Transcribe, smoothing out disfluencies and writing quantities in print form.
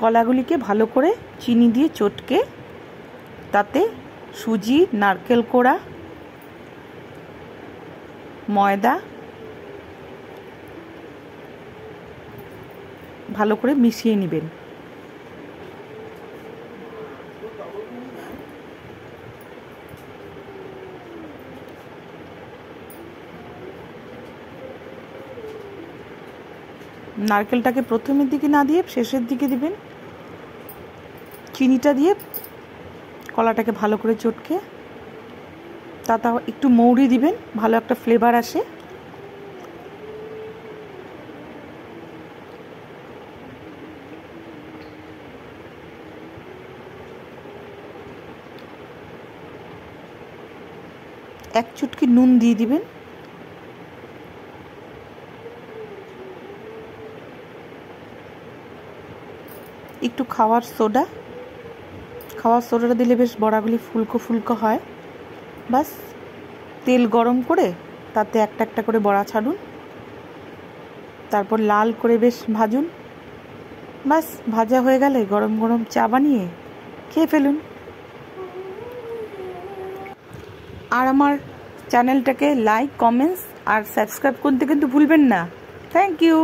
কলাগুলিকে ভালো করে চিনি দিয়ে চটকে তাতে সুজি, নারকেল কোড়া, ময়দা ভালো করে মিশিয়ে নেবেন। নারকেলটাকে প্রথমের দিকে না দিয়ে শেষের দিকে দিবেন। চিনিটা দিয়ে কলাটাকে ভালো করে চটকে তাতে একটু মৌরি দিবেন, ভালো একটা ফ্লেভার আসে। এক চুটকি নুন দিয়ে দিবেন। একটু খাওয়ার সোডাটা দিলে বেশ বড়াগুলি ফুলকো ফুলকো হয়। বাস তেল গরম করে তাতে একটা একটা করে বড়া ছাড়ুন, তারপর লাল করে বেশ ভাজুন। বাস ভাজা হয়ে গেলে গরম গরম চা বানিয়ে খেয়ে ফেলুন। আর আমার চ্যানেলটাকে লাইক, কমেন্টস আর সাবস্ক্রাইব করতে কিন্তু ভুলবেন না। Thank you.